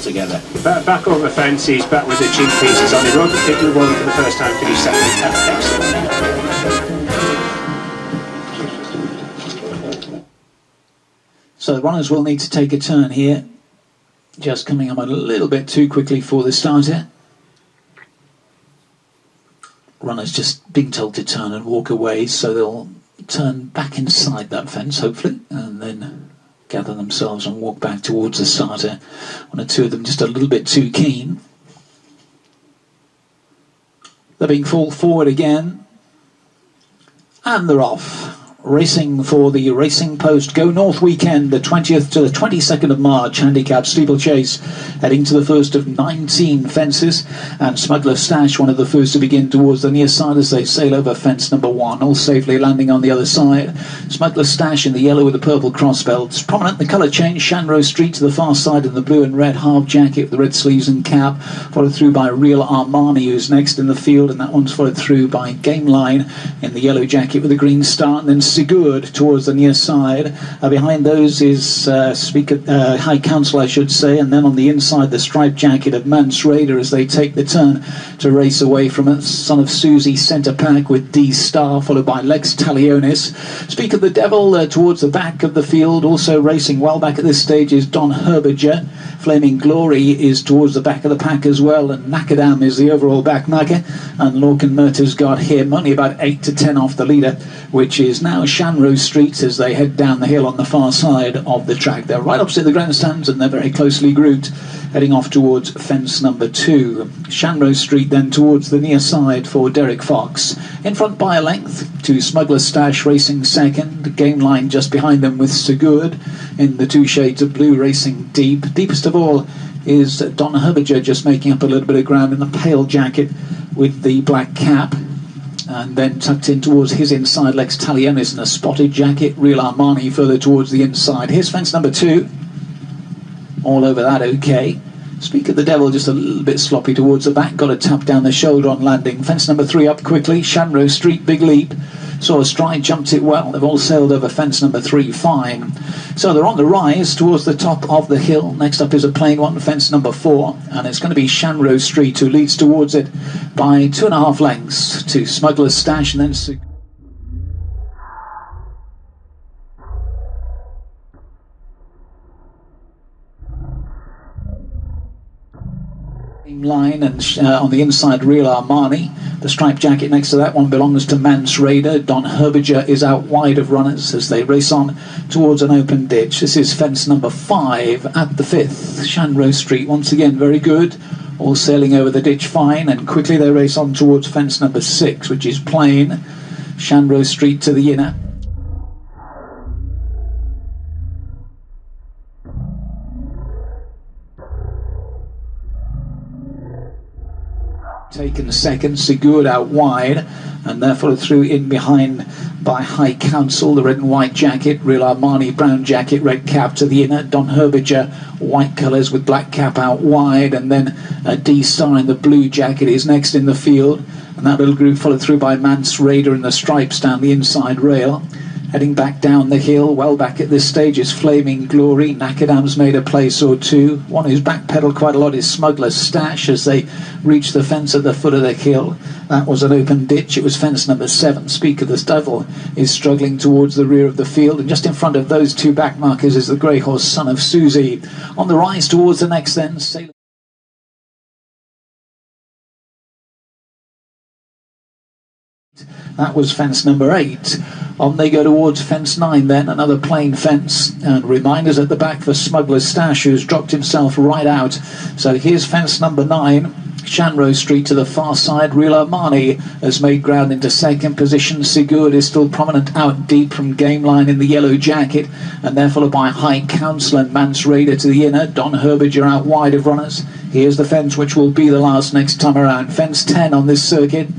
altogether. Back over the fence, he's back with the cheek pieces on. He rode the pickle one for the first time, finished second. Excellent. So the runners will need to take a turn here. Just coming up a little bit too quickly for the starter. Runners just being told to turn and walk away, so they'll turn back inside that fence, hopefully, and then gather themselves and walk back towards the starter. One or two of them just a little bit too keen. They're being called forward again, and they're off. Racing for the Racing Post Go North weekend, the 20th to the 22nd of March, handicap steeplechase, heading to the first of 19 fences, and Smuggler's Stash, one of the first to begin towards the near side as they sail over fence number 1, all safely landing on the other side. Smuggler's Stash in the yellow with the purple cross belts. Prominent the colour change, Shanrose Street to the far side in the blue and red half jacket with the red sleeves and cap, followed through by Real Armani, who's next in the field, and that one's followed through by Game Line in the yellow jacket with the green star, and then Sigurd towards the near side. Behind those is High Council, I should say, and then on the inside the striped jacket of Mance Raider as they take the turn to race away from it. Son of Susie centre pack with D Star, followed by Lex Talionis. Speak of the Devil towards the back of the field, also racing well back at this stage is Don Herberger. Flaming Glory is towards the back of the pack as well, and Nakadam is the overall backmarker, and Lorcan Murtagh's got him only about 8 to 10 off the leader, which is now Shanrose Street as they head down the hill on the far side of the track. They're right opposite the grandstands and they're very closely grouped, heading off towards fence number 2. Shanrose Street then towards the near side for Derek Fox. In front by a length to Smuggler's Stash racing second. Game Line just behind them with Sigurd in the 2 shades of blue racing deep. Deepest of all is Don Herberger just making up a little bit of ground in the pale jacket with the black cap. And then tucked in towards his inside, Lex Talionis in a spotted jacket. Real Armani further towards the inside. Here's fence number 2. All over that okay. Speak of the Devil just a little bit sloppy towards the back. Got a tap down the shoulder on landing. Fence number 3 up quickly. Shanrose Street, big leap. Saw a stride, jumped it well. They've all sailed over fence number 3 fine. So they're on the rise towards the top of the hill. Next up is a plain one, fence number 4. And it's going to be Shanrose Street who leads towards it by 2.5 lengths to Smuggler's Stash, and then Line, and on the inside Real Armani. The striped jacket next to that one belongs to Mance Raider. Don Herberger is out wide of runners as they race on towards an open ditch. This is fence number 5 at the 5th. Shanrose Street once again very good, all sailing over the ditch fine, and quickly they race on towards fence number 6, which is plain. Shanrose Street to the inner. Taken second, Sigurd out wide, and they're followed through in behind by High Council, the red and white jacket. Real Armani, brown jacket, red cap to the inner. Don Herberger, white colours with black cap out wide, and then a D Star in the blue jacket is next in the field, and that little group followed through by Mance Raider in the stripes down the inside rail. Heading back down the hill, well back at this stage is Flaming Glory. Nakadam's made a place or two. One who's backpedaled quite a lot is Smuggler's Stash as they reach the fence at the foot of the hill. That was an open ditch. It was fence number 7. Speak of the Devil is struggling towards the rear of the field, and just in front of those 2 back markers is the grey horse Son of Susie. On the rise towards the next then, that was fence number 8. On they go towards fence 9 then, another plain fence, and reminders at the back for Smuggler's Stash, who's dropped himself right out. So here's fence number 9. Shanrose Street to the far side. Real Armani has made ground into second position. Sigurd is still prominent out deep from Game Line in the yellow jacket, and they're followed by High Council and Mance Raider to the inner. Don Herberger out wide of runners. Here's the fence which will be the last next time around. Fence 10 on this circuit,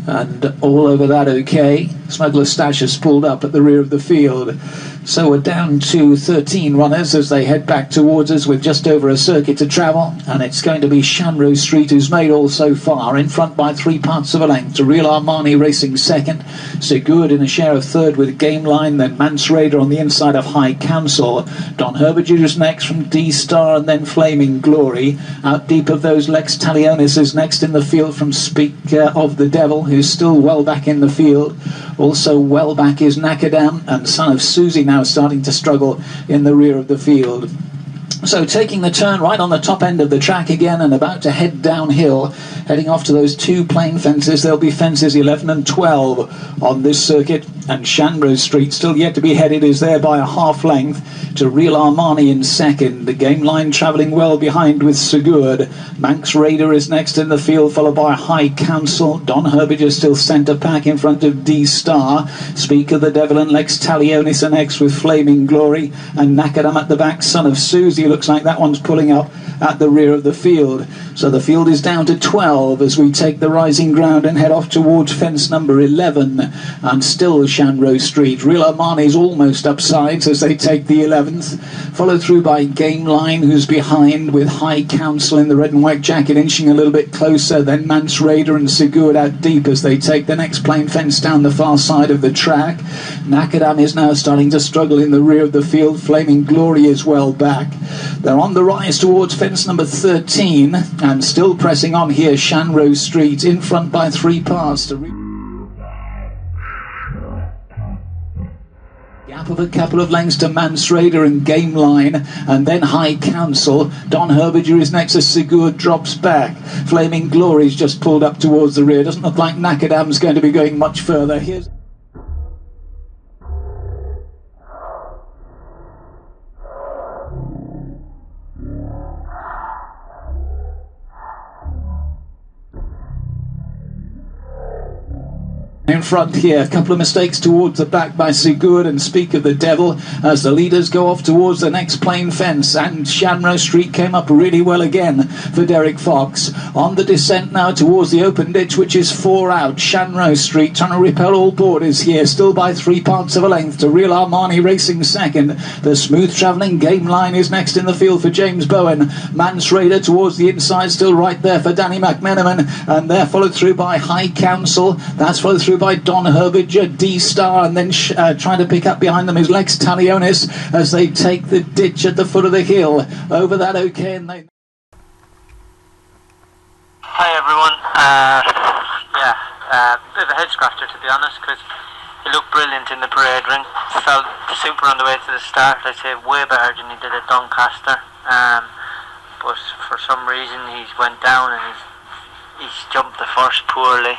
and all over that okay. Smuggler's Stash has pulled up at the rear of the field. So we're down to 13 runners as they head back towards us with just over a circuit to travel, and it's going to be Shanroe Street who's made all so far, in front by 3 parts of a length to Real Armani racing second, Sigurd in a share of third with Game Line, then Mance Raider on the inside of High Council. Don Herberger is next from D-Star, and then Flaming Glory. Out deep of those, Lex Talionis is next in the field from Speak of the Devil, who's still well back in the field. Also well back is Nakadam, and Son of Susie now starting to struggle in the rear of the field. So taking the turn right on the top end of the track again and about to head downhill, heading off to those 2 plain fences. There'll be fences 11 and 12 on this circuit, and Shanroe Street still yet to be headed is there by a half length to Real Armani in second. The Game Line travelling well behind with Sigurd. Manx Raider is next in the field, followed by High Council. Don Herberger still centre pack in front of D-Star. Speak of the Devil and Lex Talionis are next with Flaming Glory, and Nakadam at the back. Son of Susie looks like that one's pulling up at the rear of the field. So the field is down to 12 as we take the rising ground and head off towards fence number 11, and still Shanroe Street. Real Armani's almost upsides as they take the 11th, followed through by Game Line, who's behind with High Council in the red and white jacket inching a little bit closer, then Mance Raider and Sigurd out deep as they take the next plain fence down the far side of the track. Nakadam is now starting to struggle in the rear of the field. Flaming Glory is well back. They're on the rise towards fence number 13, and still pressing on here Shanroe Street, in front by 3 parts to gap of a couple of lengths to Mance Raider and Game Line, and then High Council. Don Herberger is next as Sigurd drops back. Flaming Glory's just pulled up towards the rear. Doesn't look like Nakadam's going to be going much further. Here's in front here, a couple of mistakes towards the back by Sigurd and Speak of the Devil as the leaders go off towards the next plain fence, and Shanroe Street came up really well again for Derek Fox. On the descent now towards the open ditch, which is 4 out. Shanroe Street trying to repel all boarders here, still by 3 parts of a length to Real Armani racing second. The smooth travelling Game Line is next in the field for James Bowen. Mance Raider towards the inside, still right there for Danny McMenamin, and they're followed through by High Council. That's followed through by Don Herberger, D-Star, and then trying to pick up behind them is Lex Talionis as they take the ditch at the foot of the hill. Over that, okay, and they... Hi everyone. Bit of a head scratcher to be honest, because he looked brilliant in the parade ring. Felt super on the way to the start. I'd say way better than he did at Doncaster. But for some reason he's went down and he's jumped the first poorly.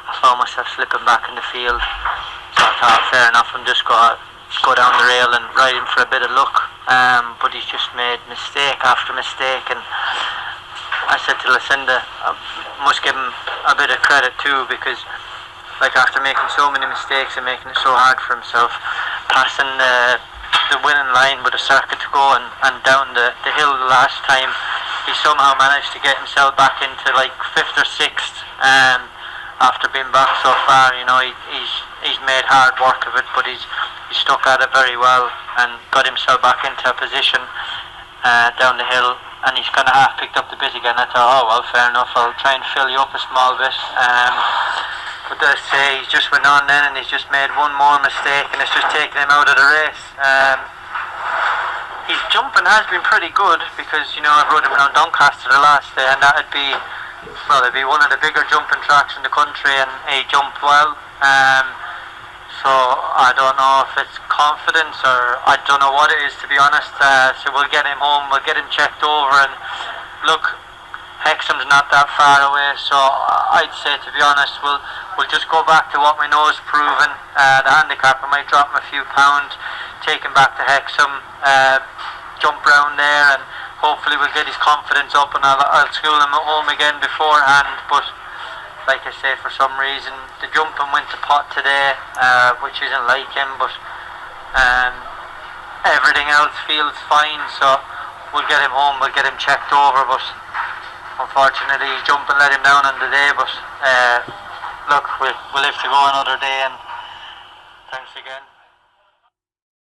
I found myself slipping back in the field, so I thought fair enough, I'm just going to go down the rail and ride him for a bit of luck, but he's just made mistake after mistake, and I said to Lucinda I must give him a bit of credit too, because like after making so many mistakes and making it so hard for himself, passing the winning line with a circuit to go and down the hill the last time, he somehow managed to get himself back into like 5th or 6th, after being back so far. You know, he's made hard work of it, but he's stuck at it very well and got himself back into a position down the hill, and he's kind of half picked up the bit again. I thought, oh well, fair enough, I'll try and fill you up a small bit, but as I say, he's just went on then and he's just made one more mistake and it's just taken him out of the race. His jumping has been pretty good, because you know I rode him around Doncaster the last day, and that'd be one of the bigger jumping tracks in the country, and he jumped well. So I don't know if it's confidence or I don't know what it is, to be honest. So we'll get him home, we'll get him checked over, and look, Hexham's not that far away, so I'd say, to be honest, we'll just go back to what we know is proven. The handicapper might drop him a few pounds, take him back to Hexham, jump round there, and hopefully we'll get his confidence up, and I'll school him at home again beforehand. But like I say, for some reason the jumping went to pot today, which isn't like him, but everything else feels fine, so we'll get him home, we'll get him checked over. But unfortunately his jumping let him down on the day, but look, we'll live to go another day, and thanks again.